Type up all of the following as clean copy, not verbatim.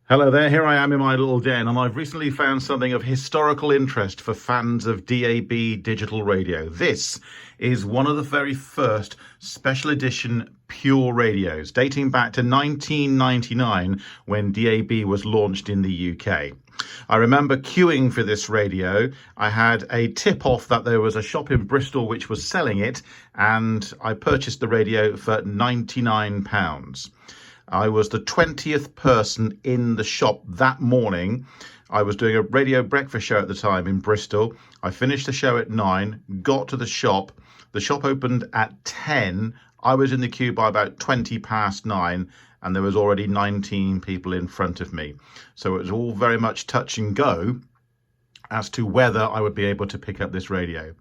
Hello there, here I am in my little den, and I've recently found something of historical interest for fans of DAB digital radio. This is one of the very first special edition pure radios, dating back to 1999 when DAB was launched in the UK. I remember queuing for this radio. I had a tip off that there was a shop in Bristol which was selling it, and I purchased the radio for £99. I was the 20th person in the shop that morning. I was doing a radio breakfast show at the time in Bristol. I finished the show at 9, got to the shop. The shop opened at 10. I was in the queue by about 20 past 9, and there was already 19 people in front of me. So it was all very much touch and go as to whether I would be able to pick up this radio.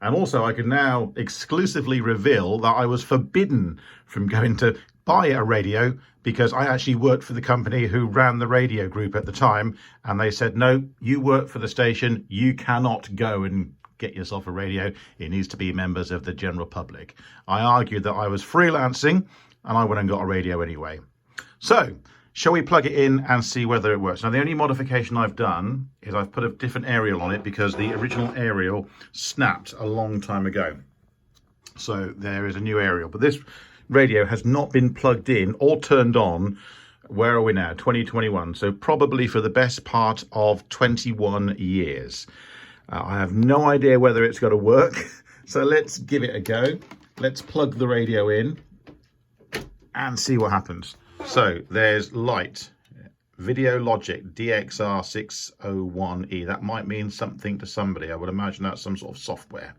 And also I can now exclusively reveal that I was forbidden from going to buy a radio because I actually worked for the company who ran the radio group at the time, and they said, no, you work for the station, you cannot go and get yourself a radio. It needs to be members of the general public. I argued that I was freelancing and I went and got a radio anyway. So shall we plug it in and see whether it works? Now, the only modification I've done is I've put a different aerial on it because the original aerial snapped a long time ago. So there is a new aerial, but this radio has not been plugged in or turned on. Where are we now? 2021. So probably for the best part of 21 years. I have no idea whether it's going to work. So let's give it a go. Let's plug the radio in and see what happens. So there's light, Video Logic DXR601E. That might mean something to somebody. I would imagine that's some sort of software.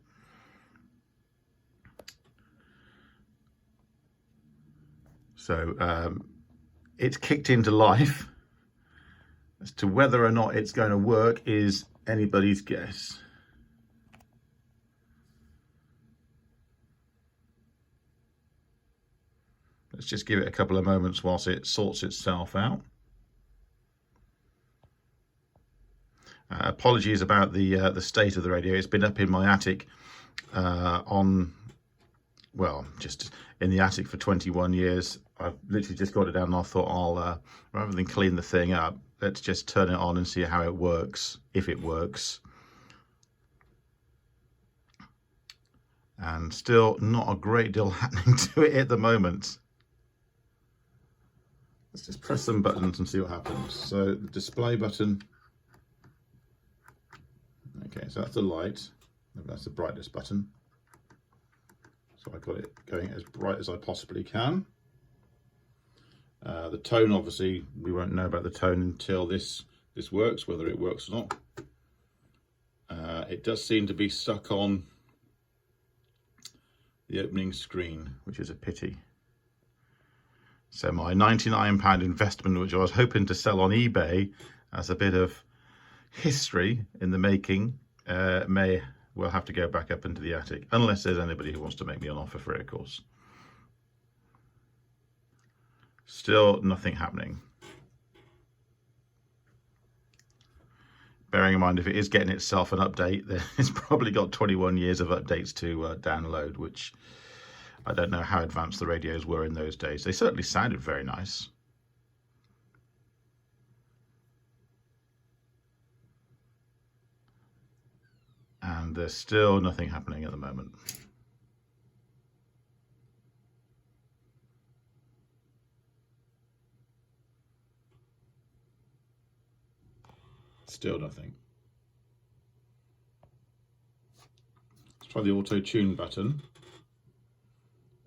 So it's kicked into life. As to whether or not it's going to work is anybody's guess. Let's just give it a couple of moments whilst it sorts itself out. Apologies about the state of the radio. It's been up in my attic just in the attic for 21 years. I've literally just got it down and I thought I'll, rather than clean the thing up, let's just turn it on and see how it works, if it works. And still not a great deal happening to it at the moment. Let's just press some buttons and see what happens. So the display button. Okay, so that's the light. That's the brightness button. So I got it going as bright as I possibly can. The tone, obviously, we won't know about the tone until this works, whether it works or not. It does seem to be stuck on the opening screen, which is a pity. So my £99 investment, which I was hoping to sell on eBay as a bit of history in the making, may well have to go back up into the attic, unless there's anybody who wants to make me an offer for it, of course. Still nothing happening. Bearing in mind, if it is getting itself an update, then it's probably got 21 years of updates to download, which I don't know how advanced the radios were in those days. They certainly sounded very nice. And there's still nothing happening at the moment. Still nothing. Let's try the auto tune button.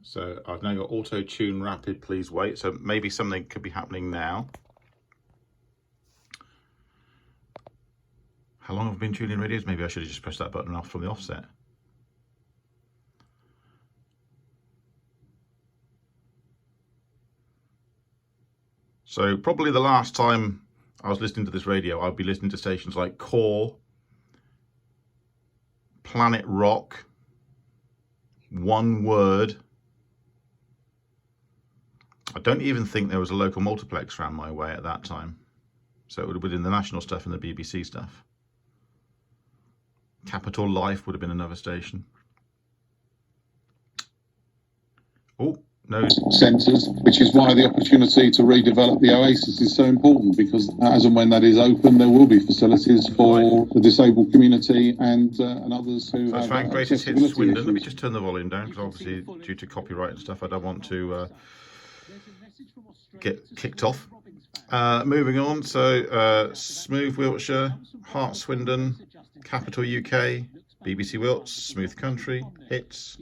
So I've now got auto tune rapid, please wait. So maybe something could be happening now. How long have I been tuning radios? Maybe I should have just pressed that button off from the offset. So probably the last time I was listening to this radio, I'd be listening to stations like Core, Planet Rock, One Word. I don't even think there was a local multiplex around my way at that time. So it would have been the national stuff and the BBC stuff. Capital Life would have been another station. Oh, centres, which is why the opportunity to redevelop the Oasis is so important, because as and when that is open, there will be facilities for the disabled community and others who have found Greatest Hits accessibility Swindon. issues. Let me just turn the volume down, because obviously due to copyright and stuff, I don't want to get kicked off. Moving on, so Smooth Wiltshire, Heart Swindon, Capital UK, BBC Wilts, Smooth Country, Hits.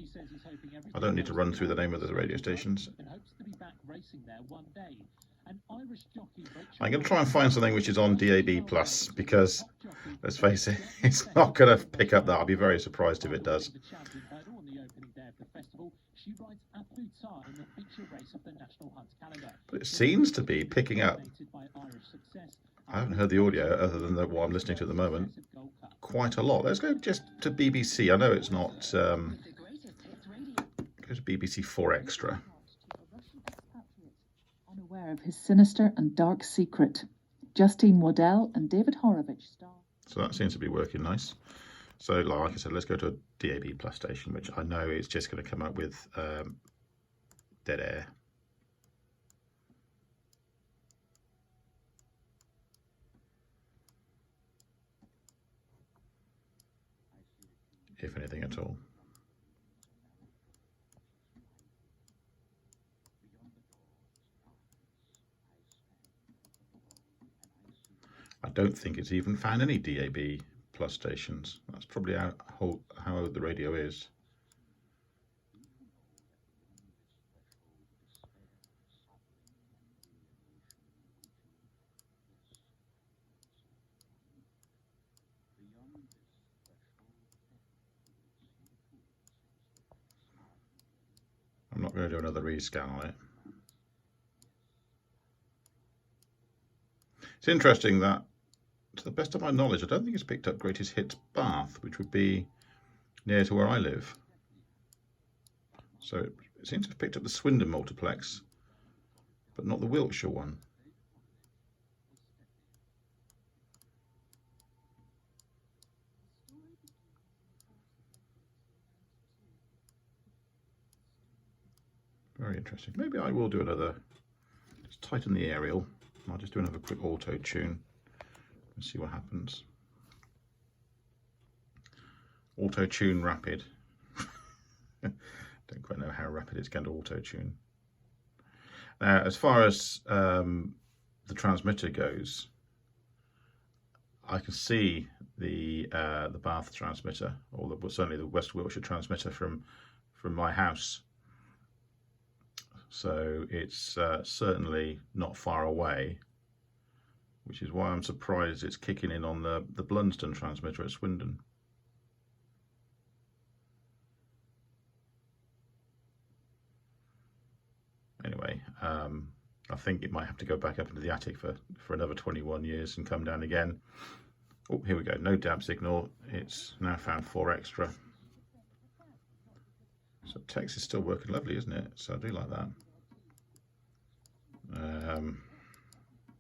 I don't need to run through the name of the radio stations. I'm going to try and find something which is on DAB+, because, let's face it, it's not going to pick up that. I'll be very surprised if it does. But it seems to be picking up. I haven't heard the audio other than what I'm listening to at the moment quite a lot. Let's go just to BBC. I know it's not... go to BBC 4 Extra. Unaware of his sinister and dark secret. Justine Waddell and David Horovitch star. So that seems to be working nice. So like I said, let's go to a DAB Plus station, which I know is just going to come up with dead air. If anything at all. I don't think it's even found any DAB Plus stations. That's probably how old the radio is. I'm not going to do another rescan on it. It's interesting that, to the best of my knowledge, I don't think it's picked up Greatest Hits Bath, which would be near to where I live. So it seems to have picked up the Swindon multiplex, but not the Wiltshire one. Very interesting. Maybe I will do another, just tighten the aerial. I'll just do another quick auto tune and see what happens. Auto tune rapid. Don't quite know how rapid it's going to auto tune. Now, as far as the transmitter goes, I can see the Bath transmitter, or certainly the West Wiltshire transmitter from my house. So it's certainly not far away, which is why I'm surprised it's kicking in on the Blunston transmitter at Swindon. Anyway, I think it might have to go back up into the attic for another 21 years and come down again. Oh, here we go. No DAB signal. It's now found 4 Extra. So text is still working lovely, isn't it? So I do like that.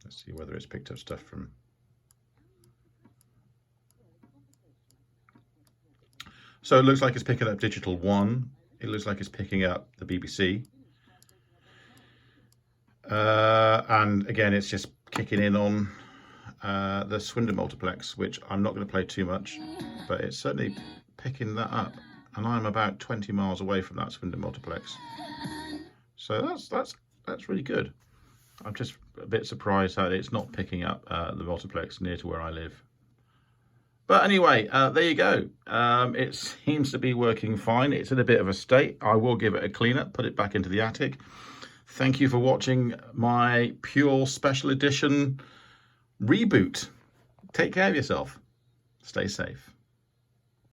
Let's see whether it's picked up stuff from... So it looks like it's picking up Digital 1. It looks like it's picking up the BBC. And again, it's just kicking in on the Swindon multiplex, which I'm not going to play too much, but it's certainly picking that up. And I'm about 20 miles away from that Swindon multiplex. So that's really good. I'm just a bit surprised that it's not picking up the multiplex near to where I live. But anyway, there you go. It seems to be working fine. It's in a bit of a state. I will give it a clean up, put it back into the attic. Thank you for watching my Pure Special Edition reboot. Take care of yourself. Stay safe.